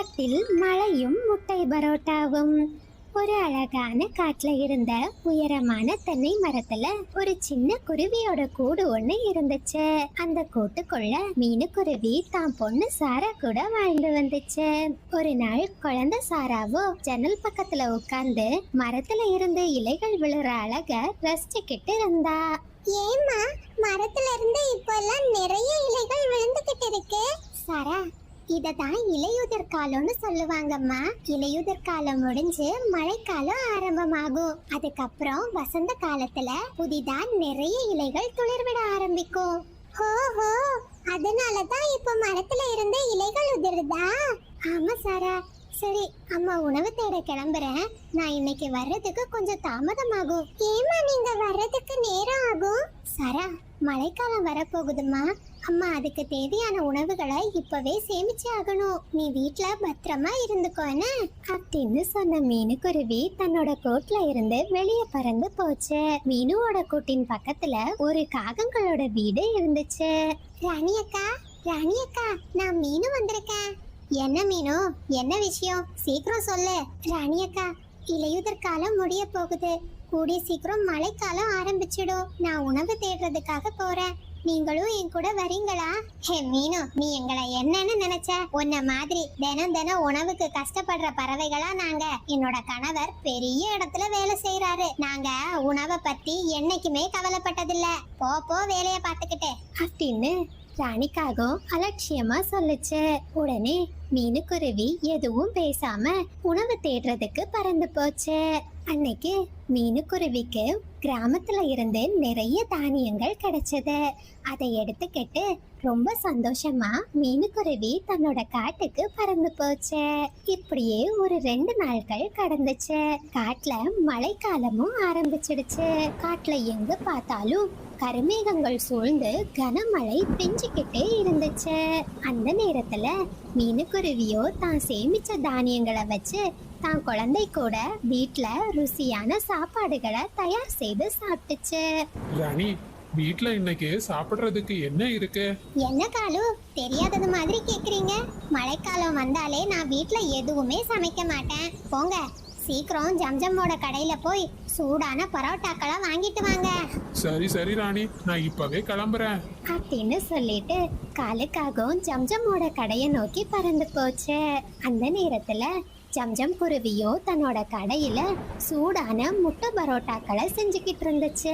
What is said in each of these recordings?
காட்டில் மழையும் முட்டை பரோட்டாவும். ஒரு அழகான காட்டுல இருந்த உயரமான தென்னை மரத்துல ஒரு சின்ன குருவியோட கூடு ஒண்ணு இருந்துச்சு. அந்த கூட்டுக்குள்ள மீனுக்குருவி தான் பொண்ணு சாரா கூட வாழ்ந்து வந்துச்சு. ஒரு நாள் குழந்தை சாராவோ ஜன்னல் பக்கத்துல உட்கார்ந்து மரத்துல இருந்து இலைகள் விழுற அழக ரசிச்சுக்கிட்டு இருந்தா. ஏம்மா, மரத்துல இருந்து இப்பெல்லாம் நிறைய இலைகள் விழுந்துகிட்டு இருக்கு. சாரா, இததான் இலையுதிர் காலம்னு சொல்லுவாங்கம்மா. இலையுதிர் காலம் முடிஞ்சு மழைக்காலம் ஆரம்பமாகும். அதுக்கப்புறம் வசந்த காலத்துல புதிதா நிறைய இலைகள் துளிர்விட ஆரம்பிக்கும். ஓஹோ, அதனாலதான் இப்ப மரத்துல இருந்த இலைகள் உதிருதா? ஆமா சாரா. சரி, அம்மா உணவு தேட கிளம்புறேன். நான் இன்னைக்கு வர்றதுக்கு கொஞ்சம் தாமதமாகும். ஏமா நீங்க வர்றதுக்கு நேரம் ஆகும்? சாரா, மழைக்காலம் வரப்போகுதுமா. அம்மா அதுக்கு தேவையான உணவுகளை இப்பவே சேமிச்சு ஆகணும். நீ வீட்ல பத்திரமா இருந்துக்கோன்னு அப்படின்னு சொன்ன மீனுக்குருவி தன்னோட கூட்டுல இருந்து வெளியே பறந்து போச்சு. மீனுவோட கூட்டின் பக்கத்துல ஒரு காகங்களோட வீடு இருந்துச்சு. ராணி அக்கா, ராணி அக்கா, நான் மீனு வந்திருக்கேன். என்ன மீனு, என்ன விஷயம்? சீக்கிரம் சொல்லு. ராணி அக்கா, இலையுதிர் காலம் முடிய போகுது. கூடிய சீக்கிரம் மழைக்காலம் ஆரம்பிச்சிடும். நான் உணவு தேடுறதுக்காக போறேன். நீங்களும் என் கூட வரீங்களா? ஹே மீனு, நீ எங்களை என்னன்னு நினைச்ச? உன்ன மாதிரி தினம் தினம் உணவுக்கு கஷ்டப்படுற பறவைகளா நாங்க. என்னோட கணவர் பெரிய இடத்துல வேலை செய்யறாரு. நாங்க உணவை பத்தி என்னைக்குமே கவலைப்பட்டதில்ல. போ வேலைய பாத்துக்கிட்டு அப்படின்னு ராணிக்காகவும் அலட்சியமா சொல்லுச்சு. உடனே மீனுக்குருவி எதுவும் பேசாம உணவு தேடுறதுக்கு பறந்து போச்சு. அன்னைக்கு மீனுக்குருவிக்கு கிராமத்துல இருந்து நிறைய தானியங்கள் கிடைச்சது. அதை எடுத்துக்கிட்டு ரொம்ப சந்தோஷமா மீனுக்குருவி தன்னோட காட்டுக்கு பறந்து போச்சு. இப்படியே ஒரு 2 நாட்கள் கடந்துச்சு. காட்டுல மழைக்காலமும் ஆரம்பிச்சிடுச்சு. காட்டுல எங்க பார்த்தாலும் கருமேகங்கள் சூழ்ந்து கனமழை பெஞ்சுக்கிட்டே இருந்துச்சு. அந்த நேரத்துல மீனுக்குருவியோ தான் சேமிச்ச தானியங்களை வச்சு தான் குழந்தை கூட வீட்ல ருசியான சாப்பாடுகளை தயார் செய்து சாப்பிட்டுச்சு. ராணி, வீட்ல இன்னைக்கு சாப்பிடுறதுக்கு என்ன இருக்கு? என்ன காலு, தெரியாதது மாதிரி கேக்குறீங்க? மழைக்காலம் வந்தாலே நான் வீட்ல எதுவுமே சமைக்க மாட்டேன். போங்க, சீக்கிரம் ஜம்ஜம்மோட கடையில போய் சூடான பரோட்டாக்களை வாங்கிட்டு வாங்க. சரி சரி ராணி, நான் இப்பவே கிளம்புறேன் அப்படின்னு சொல்லிட்டு காலுக்காகவும் ஜம்ஜம்மோட கடையை நோக்கி பறந்து போச்சு. அந்த நேரத்துல ஜம்ஜம் குருவியோ தன்னோட கடையில சூடான முட்டை பரோட்டாக்களை செஞ்சுக்கிட்டு இருந்துச்சு.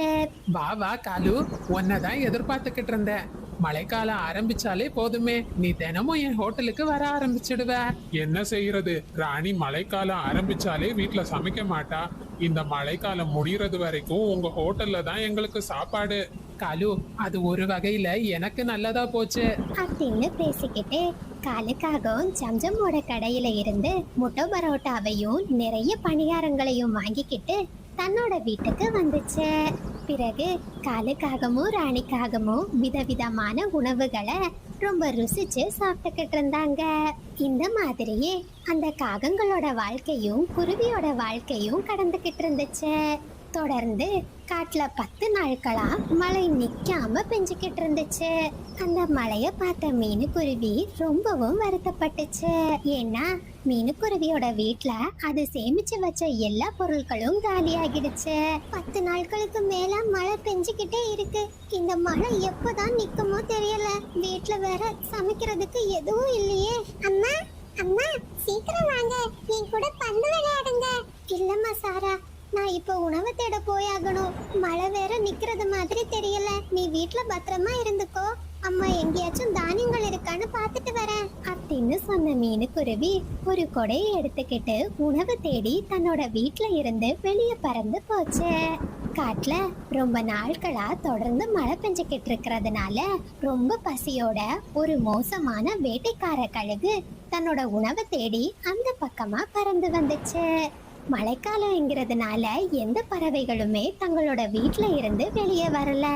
வா வா காலு, உன்னதான் எதிர்பார்த்துக்கிட்டு இருந்தேன். மழைக்காலம் ஆரம்பிச்சாலே போதுமே, நீ தினமும் என் ஹோட்டலுக்கு வர ஆரம்பிச்சிடுவ. என்ன செய்யறது, ராணி மழைக்காலம் ஆரம்பிச்சாலே வீட்ல சமைக்க மாட்டா. இந்த மழைக்காலம் முடியறது வரைக்கும் உங்க ஹோட்டல்ல தான் எங்களுக்கு சாப்பாடு. காலு, அது ஒரு வகையில எனக்கு நல்லதா போச்சு அப்படின்னு பேசிக்கிட்டு காலுக்காகவும் ஜம்ஜம்மோட கடையில இருந்து முட்டை பரோட்டாவையும் நிறைய பணியாரங்களையும் வாங்கிக்கிட்டு தன்னோட வீட்டுக்கு வந்துச்சு. பிறகு காலுக்காகவும் ராணிக்காகவும் விதவிதமான உணவுகளை ரொம்ப ருசிச்சு சாப்பிட்டுக்கிட்டு இருந்தாங்க. இந்த மாதிரியே அந்த காகங்களோட வாழ்க்கையும் குருவியோட வாழ்க்கையும் கடந்துகிட்டு இருந்துச்சு. தொடர்ந்து காட்டுல 10 நாட்களா மழை நிக்காம பெஞ்சுக்கிட்டு இருந்துச்சு. அந்த மழைய பார்த்த மீனுக்குருவி ரொம்பவும் வருத்தப்பட்டுச்சு. ஏன்னா மீனுக்குருவியோட வீட்டுல அது சேமிச்சு வச்ச எல்லா பொருட்களும் காலியாகிடுச்சு. 10 நாட்களுக்கு மேல மழை பெஞ்சுக்கிட்டே இருக்கு. இந்த மழை எப்பதான் நிக்குமோ தெரியல. வீட்டுல வேற சமைக்கிறதுக்கு எதுவும் இல்லையே. அம்மா, அம்மா, சீக்கிரம் வாங்க, என் கூட பந்து விளையாடுங்க. இல்லம்மா சாரா, நான் இப்ப உணவு தேட போயாகணும். மழை வேற நிக்கிறது மாதிரி தெரியல. நீ வீட்டுல பத்திரமா இருந்துக்கோ. அம்மா எங்கேயாச்சும் தானியங்கள் இருக்கான்னு பாத்துட்டு வரேன் அப்படின்னு சொன்ன மீனுக்குருவி ஒரு கொடையை எடுத்துக்கிட்டு உணவு தேடி தன்னோட வீட்டுல இருந்து வெளியே பறந்து போச்சு. காட்டுல ரொம்ப நாட்களா தொடர்ந்து மழை பெஞ்சுக்கிட்டு இருக்கிறதுனால ரொம்ப பசியோட ஒரு மோசமான வேட்டைக்கார கழுகு தன்னோட உணவை தேடி அந்த பக்கமா பறந்து வந்துச்சு. மழைக்காலங்கிறதுனால எந்த பறவைகளுமே தங்களோட வீட்டுல இருந்து வெளியே வரல.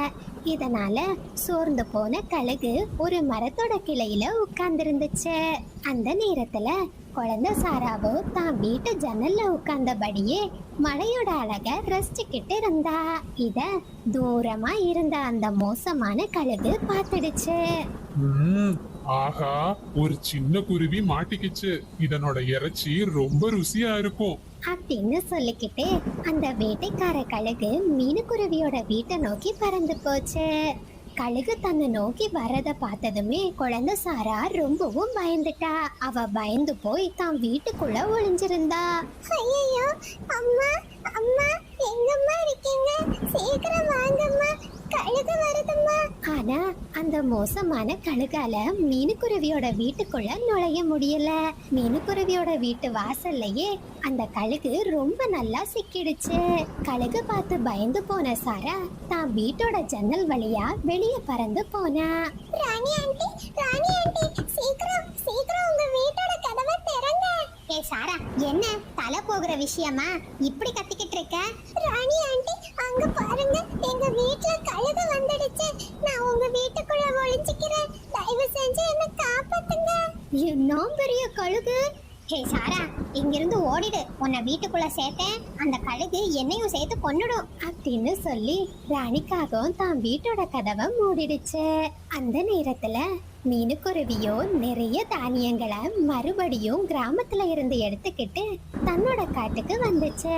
இதனால சோர்ந்து போன கழுகு ஒரு மரத்தோட கிளையில உட்கார்ந்துருந்துச்சு. அந்த நேரத்துல குழந்தை சாராவோ தான் வீட்டு ஜன்னல்ல உட்கார்ந்தபடியே மழையோட அழக ரசிச்சுக்கிட்டு இருந்தா. இத தூரமா இருந்த அந்த மோசமான கழுகு பார்த்துடுச்சு. ஆஹா, ஒரு சின்ன குருவி மாட்டிக்கிச்சு. இதனோட இறைச்சி ரொம்ப ருசியா இருக்கும். அப்படின்னு சொல்லிக்கிட்டு அந்த வேட்டைக்கார கழுகு மீனுக்குருவியோட வீட்டை நோக்கி பறந்து போச்சு. கழுகு தன்னை நோக்கி வர்றத பார்த்ததுமே குழந்தை சாரா ரொம்பவும் பயந்துட்டா. அவ பயந்து போய் தான் வீட்டுக்குள்ள ஒளிஞ்சிருந்தா. ஐயோ, அம்மா அம்மா, எங்கம்மா இருக்கீங்க? சீக்கிரம் வாங்கம்மா, கழுகு வருதும்மா. ஆனா அந்த மோசமான கழுகால மீனுக்குருவியோட வீட்டுக்குள்ள நுழைய முடியல. மீனுக்குருவியோட வீட்டு வாசல்லையே அந்த கழுகு ரொம்ப நல்லா சிக்கிடுச்சு. கழுகு பார்த்து பயந்து போன சாரா தான் வீட்டோட ஜன்னல் வழியா வெளியே பறந்து போனா. ராணி ஆண்டி, ராணி ஆண்டி, சீக்கிரம் சீக்கிரம் உங்க வீட்டோட கதவை திறங்க. ஏ சாரா, என்ன தலை போகிற விஷயமா இப்படி கத்திக்கிட்டு இருக்க? ராணி ஆண்டி, அங்க பாருங்க, எங்க வீட்ல கழுகு வந்துடுச்சு. நான் உங்க வீட்டுக்குள்ள ஒளிஞ்சிக்கிறேன். தயவு செஞ்சு என்ன காப்பாத்துங்க. என்ன பெரிய கழுகு! ஹே சாரா, இங்கிருந்து ஓடிடு. உன்னை வீட்டுக்குள்ள சேர்த்தேன், அந்த கழுகு என்னையும் சேர்த்து கொன்னுடும் அப்படின்னு சொல்லி ராணிக்காகவும் தான் வீட்டோட கதவை மூடிடுச்சு. அந்த நேரத்துல மீனுக்குருவியோ நிறைய தானியங்களை மறுபடியும் கிராமத்துல இருந்து எடுத்துக்கிட்டு தன்னோட காட்டுக்கு வந்துச்சு.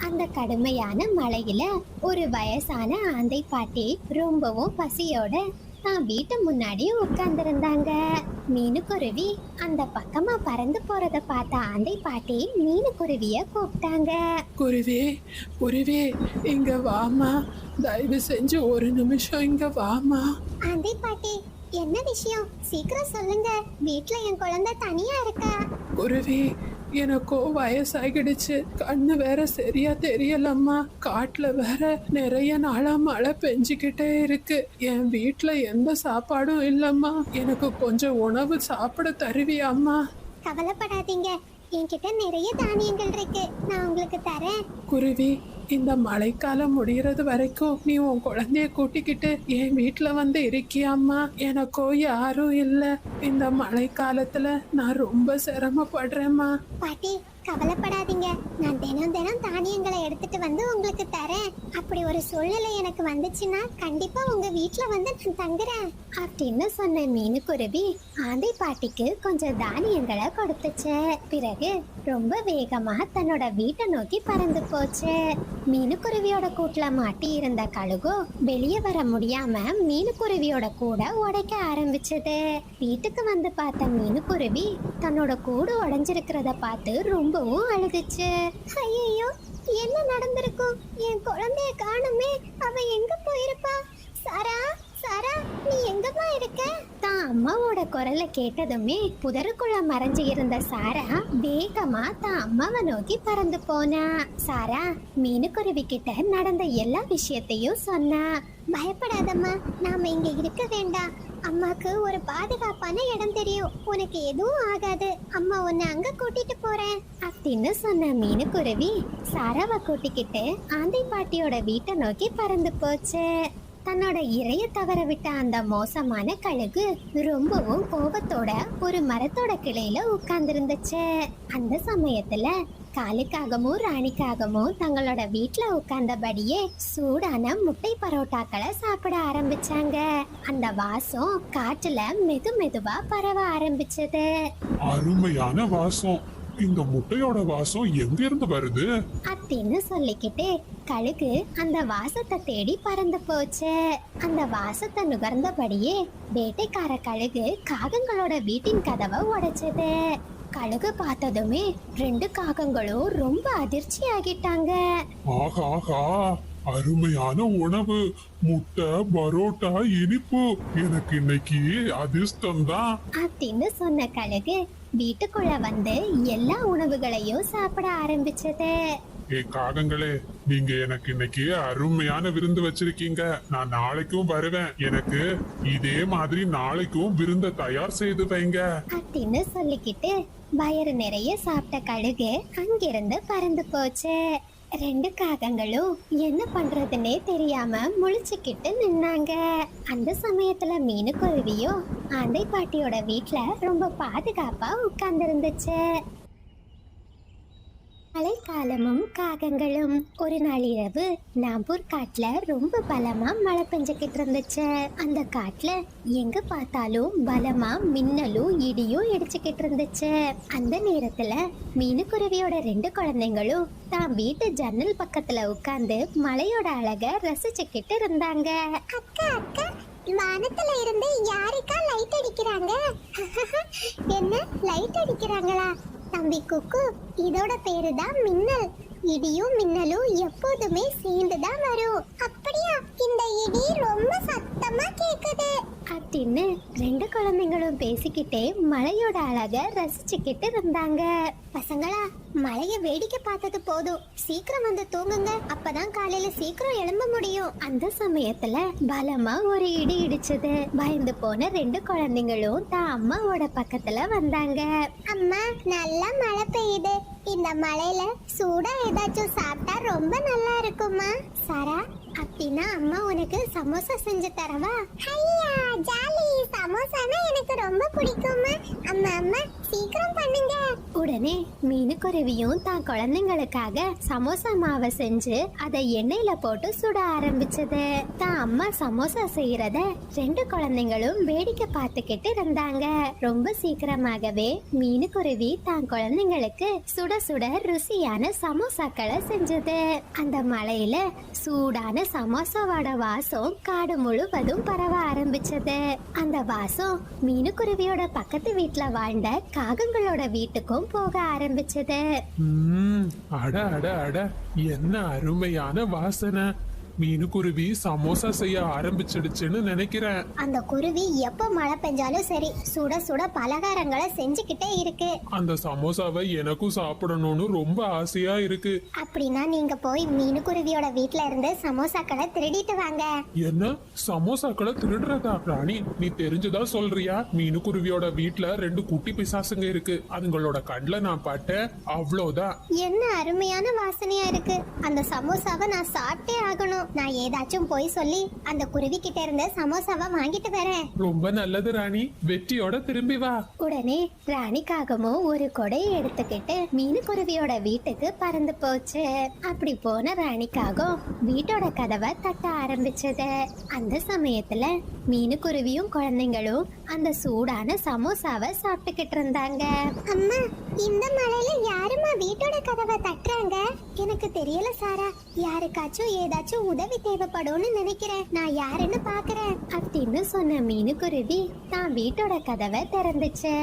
அந்த கடுமையான மழையில ஒரு வயசான ஆந்தை பாட்டி ரொம்பவும் பசியோட தான் வீட்டு முன்னாடி உட்கார்ந்திருந்தாங்க. மீனுக்குருவி அந்த பக்கமா பறந்து போறத பார்த்த ஆந்தை பாட்டி மீனுக்குருவிய கூப்பிட்டாங்க. குருவி, குருவி, இங்க வாமா, தயவு செஞ்சு ஒரு நிமிஷம் இங்க வாமா. ஆண்டி பாட்டி, என்ன விஷயம்? சீக்கிரம் சொல்லுங்க. வீட்ல என் குழந்தை தனியா இருக்கா. குருவி, எனக்கோ வயசாகிடுச்சு, கண்ணு வேற சரியா தெரியலம்மா. காட்டுல வேற நிறைய நாளா மழை பெஞ்சுக்கிட்டே இருக்கு. என் வீட்டுல எந்த சாப்பாடும் இல்லம்மா. எனக்கு கொஞ்சம் உணவு சாப்பிட தருவியாம்மா? கவலைப்படாதீங்க, என்கிட்ட நிறைய தானியங்கள் இருக்கு, நான் உங்களுக்கு தரேன். குருவி, இந்த மழைக்காலம் முடியறது வரைக்கும் நீ உன் குழந்தைய கூட்டிக்கிட்டு என் வீட்டுல வந்து இருக்கியாம்மா? எனக்கோ யாரும் இல்ல. இந்த மழைக்காலத்துல நான் ரொம்ப சிரமப்படுறேம்மா. பாட்டி, கவலைப்படாதீங்க, நான் தினம் தினம் தானியங்களை எடுத்துட்டு வந்து உங்களுக்கு தரேன். அப்படி ஒரு சூழ்நிலை எனக்கு வந்துச்சுன்னா கண்டிப்பா உங்க வீட்ல வந்து நான் தங்குறேன். அப்படின்னு சொன்ன மீனுக்குருவி ஆந்தை பாட்டிக்கு கொஞ்சம் தானியங்களை கொடுத்துச்சு. பிறகு ரொம்ப வேகமா தன்னோட வீட்டை நோக்கி பறந்து போச்சு. மீனுக்குருவியோட கூட்டுல மாட்டி இருந்த கழுகு வெளியே வர முடியாம மீனுக்குருவியோட கூட உடைக்க ஆரம்பிச்சது. வீட்டுக்கு வந்து பார்த்த மீனுக்குருவி தன்னோட கூடு உடைஞ்சிருக்கிறத பார்த்து ரொம்பவும் அழுதுச்சு. ஐயோ, என்ன நடந்திருக்கும்? என் குழந்தைய காணுமே, அவ எங்க போயிருப்பா? சாரா, சாரா, நீ எங்கம்மா இருக்க? தான் அம்மாவோட குரலை கேட்டதுமே புதருக்குள்ள மறைஞ்சு இருந்த சாரா வேகமா தான் அம்மாவை நோக்கி பறந்து போனா. சாரா மீனுக்குருவி கிட்ட நடந்த எல்லா விஷயத்தையும் சொன்னா. பயப்படாதம்மா, நாம இங்க இருக்க வேண்டாம். அம்மாக்கு ஒரு பாதுகாப்பான இடம் தெரியும். உனக்கு எதுவும் ஆகாது. அம்மா உன்னை அங்க கூட்டிட்டு போறேன் அப்படின்னு சொன்ன மீனுக்குருவி சாராவை கூட்டிக்கிட்டு ஆந்தை பாட்டியோட வீட்டை நோக்கி பறந்து போச்சு. தன்னோட இரைய தவற விட்ட அந்த மோசமான கழுகு ரொம்பவும் கோபத்தோட ஒரு மரத்தோட கிளையில உட்கார்ந்துருந்துச்சு. அந்த சமயத்துல காலுக்காகவும் ராணிக்காகவும் தங்களோட வீட்டுல உட்கார்ந்தபடியே சூடான முட்டை பரோட்டாக்களை சாப்பிட ஆரம்பிச்சாங்க. அந்த வாசம் காற்றுல மெது மெதுவா பரவ ஆரம்பிச்சது. அருமையான வாசம். இந்த முட்டையோட வாசம் எங்க இருந்து வருது? அப்படின்னு சொல்லிக்கிட்டு கழுகு அந்த வாசத்தை தேடி பறந்து போச்சு. அந்த வாசத்தை நுகர்ந்தபடியே வேட்டைக்கார கழுகு காகங்களோட வீட்டின் கதவை உடைச்சது. கழுகு பார்த்ததுமே 2 காகங்களும் ரொம்ப அதிர்ச்சி ஆகிட்டாங்க. ஆகா, ஆகா, அருமையான உணவு. முட்டை, பரோட்டா, இனிப்பு. எனக்கு இன்னைக்கு அதிர்ஷ்டம் தான் அப்படின்னு சொன்ன கழுகு வீட்டுக்குள்ள வந்து எல்லா உணவுகளையும் சாப்பிட ஆரம்பிச்சது. காகங்களே, நீங்க எனக்கு இன்னைக்கு அருமையான விருந்து வச்சிருக்கீங்க. நான் நாளைக்கும் வருவேன். எனக்கு இதே மாதிரி நாளைக்கும் விருந்த தயார் செய்து வைங்க அப்படின்னு சொல்லிக்கிட்டு வயிறு நிறைய சாப்பிட்ட கழுகு அங்கிருந்து பறந்து போச்சு. 2 காகங்களும் என்ன பண்றதுன்னே தெரியாம முழிச்சுக்கிட்டு நின்னாங்க. அந்த சமயத்துல மீனுக்குருவியும் ஆந்தை பாட்டியோட வீட்டுல ரொம்ப பாதுகாப்பா உட்கார்ந்து இருந்துச்சு. மழைக்காலமும் காகங்களும். ஒரு நாள் இரவு நாம்பூர் காட்டுல ரொம்ப பலமா மழை பெஞ்சுக்கிட்டு இருந்துச்சு. அந்த காட்டுல எங்க பார்த்தாலும் பலமா மின்னலும் இடியும் இடிச்சுக்கிட்டு இருந்துச்சு. அந்த நேரத்துல மீனுக்குருவியோட 2 குழந்தைங்களும் தான் வீட்டு ஜன்னல் பக்கத்துல உட்கார்ந்து மழையோட அழக ரசிச்சுக்கிட்டு இருந்தாங்க. அக்கா அக்கா, வானத்துல இருந்து யாருக்கா லைட் அடிக்கிறாங்க? என்ன லைட் அடிக்கிறாங்களா? தம்பி குக்கு, இதோட பேரு தான் மின்னல். இடியும் மின்னலும் எப்போதுமே சேர்ந்துதான் வரும். அப்படியா? இந்த இடி ரொம்ப சத்தமா கேக்குது அப்படின்னு 2 குழந்தைங்களும் பேசிக்கிட்டே மழையோட அழக ரசிச்சுக்கிட்டு இருந்தாங்க. பசங்களா, மழைய வேடிக்கை பார்த்தது போதும், சீக்கிரம் வந்து தூங்குங்க, அப்பதான் காலையில சீக்கிரம் எழும்ப முடியும். அந்த சமயத்துல பலமா ஒரு இடி இடிச்சது. பயந்து போன 2 குழந்தைங்களும் தான் அம்மாவோட பக்கத்துல வந்தாங்க. அம்மா, நல்லா மழை பெய்யுது. இந்த மழையில சூடா ஏதாச்சும் சாப்பிட்டா ரொம்ப நல்லா இருக்குமா? சாரா, அப்படின்னா அம்மா உனக்கு சமோசா செஞ்சு தரவா? ஐயா ஜாலி, சமோசானா எனக்கு ரொம்ப பிடிக்குமா. அம்மா அம்மா, சீக்கிரம் பண்ணுங்க. உடனே மீனுக்குருவியும் தான் குழந்தைங்களுக்காக சமோசா மாவை செஞ்சு அதை எண்ணெயில போட்டு சுட ஆரம்பிச்சது. தான் அம்மா சமோசா செய்யறத 2 குழந்தைங்களும் வேடிக்கை பார்த்துக்கிட்டு இருந்தாங்க. ரொம்ப சீக்கிரமாகவே மீனுக்குருவி தான் குழந்தைங்களுக்கு சுட சுட ருசியான சமோசாக்களை செஞ்சது. அந்த மழையில சூடான சமோசாவோட வாசம் காடு முழுவதும் பரவ ஆரம்பிச்சது. அந்த வாசம் மீனுக்குருவியோட பக்கத்து வீட்டுல வாழ்ந்த காகங்களோட வீட்டுக்கும் போக ஆரம்பிச்சது. அட அட அட, என்ன அருமையான வாசனை! மீனுக்குருவி சமோசா செய்ய ஆரம்பிச்சிடுச்சுன்னு நினைக்கிறேன். அந்த குருவி எப்ப மழை பெஞ்சாலும் சரி சுட சுட பலகாரங்களை செஞ்சுக்கிட்டே இருக்கு. அந்த சமோசாவை எனக்கும் சாப்பிடணும்னு ரொம்ப ஆசையா இருக்கு. அப்படின்னா நீங்க போய் மீனுக்குருவியோட வீட்ல இருந்து சமோசாக்களை திருடிட்டு வாங்க. என்ன, சமோசாக்களை திருடுறதா? ராணி, நீ தெரிஞ்சுதான் சொல்றியா? மீனுக்குருவியோட வீட்ல 2 குட்டி பிசாசுங்க இருக்கு. அதுங்களோட கண்ணுல நான் பட்டேன், அவ்வளவுதான். என்ன அருமையான வாசனையா இருக்கு. அந்த சமோசாவை நான் சாப்பிட்டே ஆகணும். நான் ஏதாச்சும் போய் சொல்லி அந்த குருவி கிட்ட இருந்து சமோசாவை வாங்கிட்டு வரேன். ரொம்ப நல்லது ராணி, வெற்றியோட திரும்பி வா. உடனே ராணிக்காகமும் ஒரு கொடையை எடுத்துக்கிட்டு மீனுக்குருவியோட வீட்டுக்கு பறந்து போச்சு. அப்படி போன ராணிக்காகம் வீட்டோட கதவை தட்ட ஆரம்பிச்சது. அந்த சமயத்துல மீனுக்குருவியும் குழந்தைங்களும் அந்த சூடான சமோசாவை சாப்பிட்டுக்கிட்டு இருந்தாங்க. அம்மா, இந்த மழையில யாருமா வீட்டோட கதவை தட்டுறாங்க? எனக்கு தெரியல சாரா. யாருக்காச்சும் ஏதாச்சும் உதவி தேவைப்படும்னு நினைக்கிறேன். நான் யாருன்னு பாக்குறேன் அப்படின்னு சொன்ன மீனுக்குருவி தான் வீட்டோட கதவை திறந்துச்சு.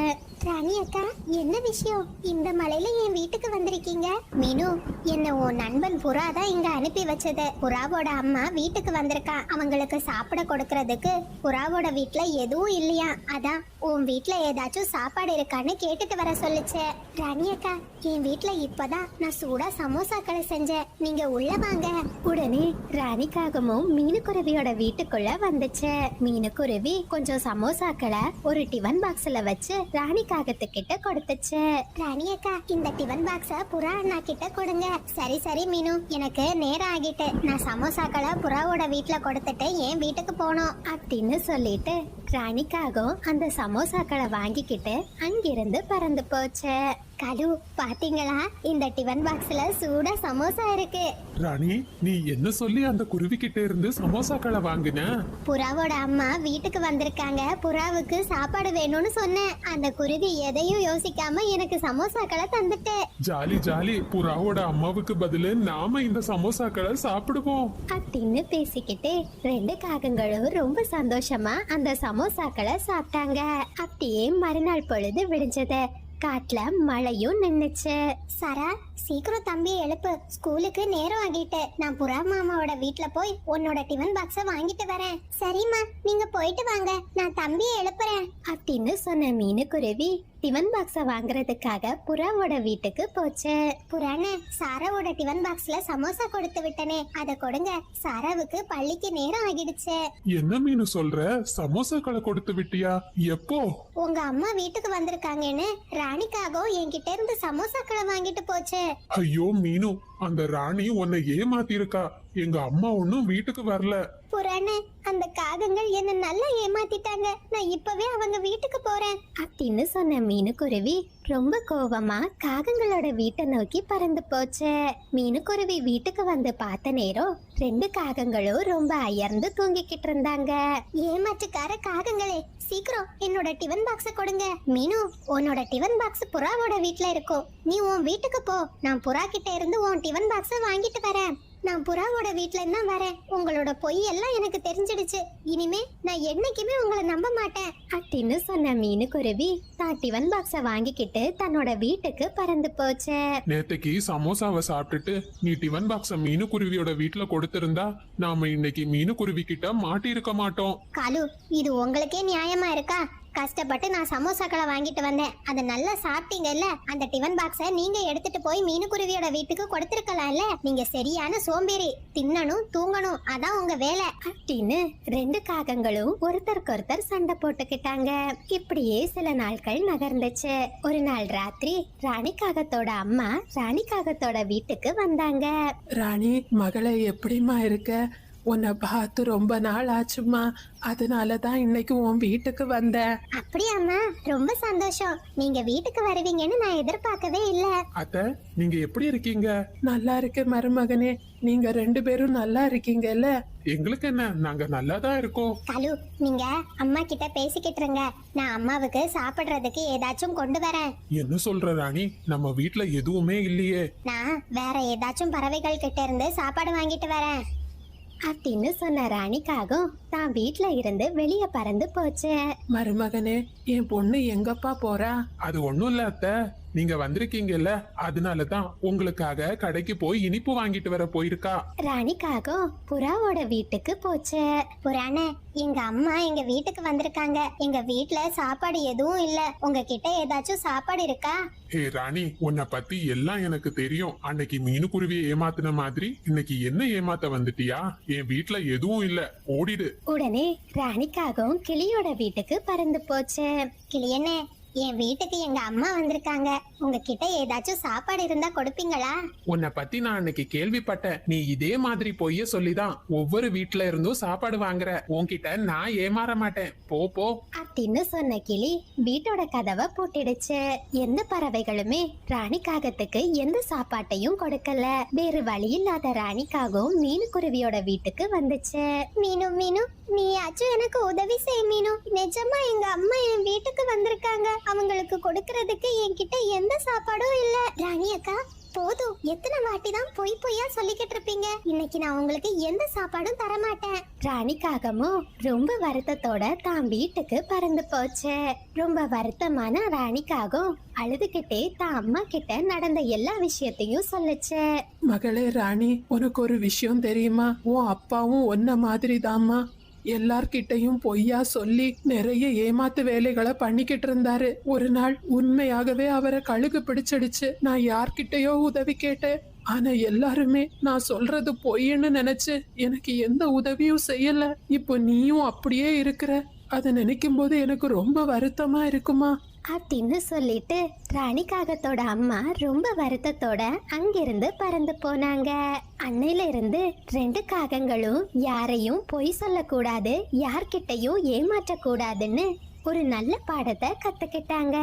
ராணி அக்கா, என்ன விஷயம்? இந்த மலையில என் வீட்டுக்கு வந்திருக்கீங்க? மீனு, என்ன உன் நண்பன் புறா தான் இங்க அனுப்பி வச்சது. புறாவோட அம்மா வீட்டுக்கு வந்திருக்கா. அவங்களுக்கு சாப்பிட கொடுக்கறதுக்கு புறாவோட வீட்ல எதுவும் இல்லையா. அதான் உன் வீட்ல ஏதாச்சும் சாப்பாடு இருக்கான்னு கேட்டுட்டு வர சொல்லுச்சு. ராணி அக்கா, என் வீட்ல இப்பதான் நான் சூடா சமோசாக்களை செஞ்சேன். நீங்க உள்ள வாங்க. உடனே ராணிக்காகமும் மீனுக்குருவியோட வீட்டுக்குள்ள வந்துச்சு. மீனுக்குருவி கொஞ்சம் சமோசாக்களை ஒரு டிஃபன் பாக்ஸ்ல வச்சு ராணிக்காகத்துக்கிட்ட கொடுத்துச்சு. ராணி அக்கா, இந்த டிஃபன் பாக்ஸ புறா அண்ணா கிட்ட கொடுங்க. சரி சரி மீனு, எனக்கு நேரம் ஆகிட்டு. நான் சமோசாக்களை புறாவோட வீட்ல கொடுத்துட்டு என் வீட்டுக்கு போனோம் அப்படின்னு சொல்லிட்டு ராணிக்காகவும் அந்த சமோசாக்களை வாங்கிக்கிட்டு அங்கிருந்து பறந்து போச்சு. கலு, பாத்தீங்களா? இந்த டிஃபன் பாக்ஸ்ல சூடா சமோசா இருக்கு. ராணி, நீ என்ன சொல்லி அந்த குருவி கிட்ட இருந்து சமோசாக்களை வாங்கின? புறாவோட அம்மா வீட்டுக்கு வந்திருக்காங்க, புறாவுக்கு சாப்பாடு வேணும்னு சொன்னேன். அந்த குருவி எதையும் யோசிக்காம எனக்கு சமோசாக்களை தந்துட்டு. ஜாலி ஜாலி, புறாவோட அம்மாவுக்கு பதிலு நாம இந்த சமோசாக்களை சாப்பிடுவோம் அப்படின்னு பேசிக்கிட்டு 2 காகங்களும் ரொம்ப சந்தோஷமா அந்த சமோசாக்களை சாப்பிட்டாங்க. அப்படியே மறுநாள் பொழுது விடிஞ்சது. காட்டுல மழையும் நின்னுச்சு. சரா, சீக்கிரம் தம்பி எழுப்பு, ஸ்கூலுக்கு நேரம் ஆகிட்டு. நான் புறா மாமாவோட வீட்ல போய் உன்னோட டிஃபன் பாக்ஸ வாங்கிட்டு வரேன். சரிம்மா, நீங்க போயிட்டு வாங்க, நான் தம்பியை எழுப்புறேன் அப்படின்னு சொன்ன மீனுக்குருவி டிஃபன் பாக்ஸ வாங்குறதுக்காக புறாவோட வீட்டுக்கு போச்சு. புறானே, சாராவோட டிஃபன் பாக்ஸ்ல சமோசா கொடுத்து விட்டனே, அதை கொடுங்க. சாராவுக்கு பள்ளிக்கு நேரம் ஆகிடுச்சு. என்ன மீனு சொல்ற? சமோசாக்களை கொடுத்து விட்டியா? எப்போ? உங்க அம்மா வீட்டுக்கு வந்திருக்காங்கன்னு ராணிக்காகவும் என்கிட்ட இருந்து சமோசாக்களை வாங்கிட்டு போச்சு. ஐயோ மீனு, அந்த ராணி உன்னை ஏமாத்திருக்கா. எங்க அம்மா ஒன்னும் வீட்டுக்கு வரல. புறானே, அந்த காகங்கள் என்ன நல்லா ஏமாத்திட்டாங்க. நான் இப்பவே அவங்க வீட்டுக்கு போறேன் அப்படின்னு சொன்ன மீனுக்குருவி ரொம்ப கோவமா காகங்களோட வீட்டை நோக்கி பறந்து போச்சு. மீனுக்குருவி வீட்டுக்கு வந்து பார்த்த நேரம் 2 காகங்களும் ரொம்ப அயர்ந்து தூங்கிக்கிட்டு இருந்தாங்க. ஏமாற்றுக்கார காகங்களே, சீக்கிரம் என்னோட டிஃபன் பாக்ஸ கொடுங்க. மீனு, உன்னோட டிஃபன் பாக்ஸ் புறாவோட வீட்ல இருக்கும். நீ உன் வீட்டுக்கு போ. நான் புறா கிட்ட இருந்து உன் டிஃபன் பாக்ஸ வாங்கிட்டு வரேன். நான் புறாவோட வீட்ல இருந்தா வரேன். உங்களோட பொய் எல்லாம் எனக்கு தெரிஞ்சிடுச்சு. இனிமே நான் என்னைக்குமே உங்களை நம்ப மாட்டேன் அப்படின்னு சொன்ன மீனுக்குருவி தான் டிஃபன் பாக்ஸ வாங்கிக்கிட்டு தன்னோட வீட்டுக்கு பறந்து போச்சு. நேத்தைக்கு சமோசாவை சாப்பிட்டுட்டு நீ டிஃபன் பாக்ஸ மீனுக்குருவியோட வீட்டுல கொடுத்திருந்தா நாம இன்னைக்கு மீனுக்குருவி கிட்ட மாட்டி இருக்க மாட்டோம். காலு, இது உங்களுக்கே நியாயமா இருக்கா? கஷ்டப்பட்டு நான் சமோசாக்களை வாங்கிட்டு வந்தேன். அதை நல்லா சாப்பிட்டீங்கல்ல. அந்த டிஃபன் பாக்ஸை நீங்க எடுத்துட்டு போய் மீனுக்குருவியோட வீட்டுக்கு கொடுத்திருக்கலாம்ல. நீங்க சரியான சோம்பேறி. தின்னணும், தூங்கணும், அதான் உங்க வேலை அப்படின்னு 2 காகங்களும் ஒருத்தருக்கொருத்தர் சண்டை போட்டுக்கிட்டாங்க. இப்படியே சில நாட்கள் நகர்ந்துச்சு. ஒரு நாள் ராத்திரி ராணி காகத்தோட அம்மா ராணி காகத்தோட வீட்டுக்கு வந்தாங்க. ராணி மகளே, எப்படிம்மா இருக்க? உன்னை பார்த்து ரொம்ப நாள் ஆச்சுமா, அதனாலதான் இன்னைக்கு உன் வீட்டுக்கு வந்தேன். அப்படியாம்மா, ரொம்ப சந்தோஷம். நீங்க வீட்டுக்கு வருவீங்கன்னு நான் எதிர்பார்க்கவே இல்ல. அத்தை, நீங்க எப்படி இருக்கீங்க? நல்லா இருக்கு மருமகனே. நீங்க 2 பேரும் நல்லா இருக்கீங்கல்ல? எங்களுக்கு என்ன, நாங்க நல்லா தான் இருக்கோம். காலு, நீங்க அம்மா கிட்ட பேசிக்கிட்டு இருங்க. நான் அம்மாவுக்கு சாப்பிடுறதுக்கு ஏதாச்சும் கொண்டு வரேன். என்ன சொல்ற ராணி? நம்ம வீட்ல எதுவுமே இல்லையே. நான் வேற ஏதாச்சும் பறவைகள் கிட்ட இருந்து சாப்பாடு வாங்கிட்டு வரேன் அப்படின்னு சொன்ன ராணிக்காகவும் தான் வீட்ல இருந்து வெளியே பறந்து போச்சு. மருமகனே, என் பொண்ணு எங்கப்பா போறா? அது ஒண்ணும் இல்ல அத்தை, நீங்க வந்திருக்கீங்கல்ல, அதனாலதான் உங்களுக்காக கடைக்கு போய் இனிப்பு வாங்கிட்டு வர போயிருக்கா. ராணிக்காகவும் புறாவோட வீட்டுக்கு போச்சு. புராணே, எங்க அம்மா எங்க வீட்டுக்கு வந்திருக்காங்க. எங்க வீட்ல சாப்பாடு எதுவும் இல்ல. உங்ககிட்ட ஏதாச்சும் சாப்பாடு இருக்கா? ஹே ராணி, உன்னை பத்தி எல்லாம் எனக்கு தெரியும். அன்னைக்கு மீனுக்குருவியை ஏமாத்தின மாதிரி இன்னைக்கு என்ன ஏமாத்த வந்துட்டியா? என் வீட்ல எதுவும் இல்ல, ஓடிடு. உடனே ராணிக்காகவும் கிளியோட வீட்டுக்கு பறந்து போச்சு. கிளியனே, என் வீட்டுக்கு எங்க அம்மா வந்திருக்காங்க. உங்ககிட்ட ஏதாச்சும் சாப்பாடு இருந்தா கொடுப்பீங்களா? உன்னை பத்தி நான் அன்னைக்கு கேள்விப்பட்டேன். நீ இதே மாதிரி பொய்ய சொல்லிதான் ஒவ்வொரு வீட்ல இருந்தும் சாப்பாடு வாங்குற. உன்கிட்ட நான் ஏமாற மாட்டேன், போ போ அப்படின்னு சொன்ன கிளி வீட்டோட கதவை பூட்டிடுச்சு. எந்த பறவைகளுமே ராணிக்காகத்துக்கு எந்த சாப்பாட்டையும் கொடுக்கல. வேறு வழி இல்லாத ராணிக்காகவும் மீனுக்குருவியோட வீட்டுக்கு வந்துச்சு. மீனு, மீனு, நீயாச்சும் எனக்கு உதவி செய் மீனு. நிஜமா எங்க அம்மா என் வீட்டுக்கு வந்திருக்காங்க. அவங்களுக்கு கொடுக்கறதுக்கு என்கிட்ட எந்த சாப்பாடும் இல்ல. ராணி அக்கா, போதும். எத்தனை வாட்டி தான் பொய் பொய்யா சொல்லிக்கிட்டு இருப்பீங்க? இன்னைக்கு நான் உங்களுக்கு எந்த சாப்பாடும் தர மாட்டேன். ராணிக்காகமும் ரொம்ப வருத்தத்தோட தான் வீட்டுக்கு பறந்து போச்சு. ரொம்ப வருத்தமான ராணிக்காகவும் அழுதுகிட்டே தான் அம்மா கிட்ட நடந்த எல்லா விஷயத்தையும் சொல்லுச்சு. மகளே ராணி, உனக்கு ஒரு விஷயம் தெரியுமா? உன் அப்பாவும் ஒன்ன மாதிரி தாம்மா. எல்லார்கிட்டையும் பொய்யா சொல்லி நிறைய ஏமாத்து வேலைகளை பண்ணிக்கிட்டு இருந்தாரு. ஒரு நாள் உண்மையாகவே அவரை கழுகு பிடிச்சிடுச்சு. நான் யார்கிட்டயோ உதவி கேட்டேன். ஆனா எல்லாருமே நான் சொல்றது பொய்ன்னு நினைச்சு எனக்கு எந்த உதவியும் செய்யல. இப்போ நீயும் அப்படியே இருக்கிற. அதை நினைக்கும் போது எனக்கு ரொம்ப வருத்தமா இருக்குமா அப்படின்னு சொல்லிட்டு ராணிக்காகத்தோட அம்மா ரொம்ப வருத்தத்தோட அங்கிருந்து பறந்து போனாங்க. அன்னையில இருந்து 2 காகங்களும் யாரையும் பொய் சொல்லக்கூடாது, யார்கிட்டையும் ஏமாற்ற கூடாதுன்னு ஒரு நல்ல பாடத்தை கத்துக்கிட்டாங்க.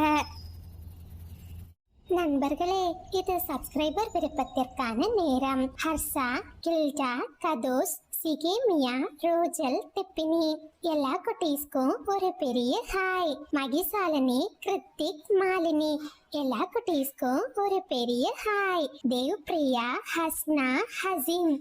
நண்பர்களே, இது சப்ஸ்கிரைபர் விருப்பத்திற்கான நேரம். ஹர்ஷா, கில்டா, கதோஸ், சிகே, மியா, ரோஜல், திப்பினி எல்லா குட்டீஸ்க்கும் ஒரு பெரிய ஹாய். மகிசாலினி, கிருத்திக், மாலினி எல்லா குட்டீஸ்க்கும் ஒரு பெரிய ஹாய். தேவ் பிரியா, ஹஸ்னா, ஹசின்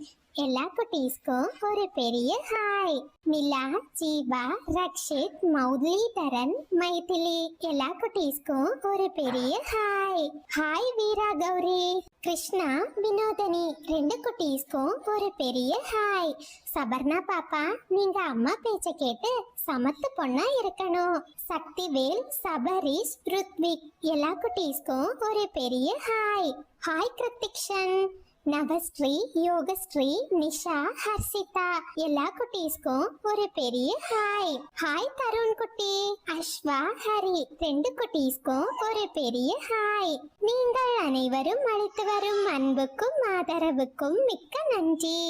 எல்லா குட்டீஸ்க்கும் ஒரு பெரிய ஹாய். மிலா, ஜீவா, ரக்ஷித், மௌலிதரன், மைதிலி எல்லா குட்டீஸ்க்கும் ஒரு பெரிய ஹாய். ஹாய் வீரா, கௌரி, கிருஷ்ணா, வினோதனி 2 குட்டீஸ்க்கும் ஒரு பெரிய ஹாய். சபர்ணா பாப்பா, நீங்க அம்மா பேச்ச கேட்டு சமத்து பொண்ணா இருக்கணும். சக்திவேல், சபரிஷ், ருத்விக் எல்லா குட்டீஸ்க்கும் ஒரு பெரிய ஹாய். ஹாய் கிருத்திக்ஷன், நவஸ்ரீ, யோகஸ்ரீ, நிஷா, ஹர்ஷிதா எல்லா குட்டீஸ்க்கும் ஒரு பெரிய ஹாய். ஹாய் தருண் குட்டி, அஸ்வா, ஹரி 2 குட்டீஸ்க்கும் ஒரு பெரிய ஹாய். நீங்கள் அனைவரும் அளித்து வரும் அன்புக்கும் ஆதரவுக்கும் மிக்க நன்றி.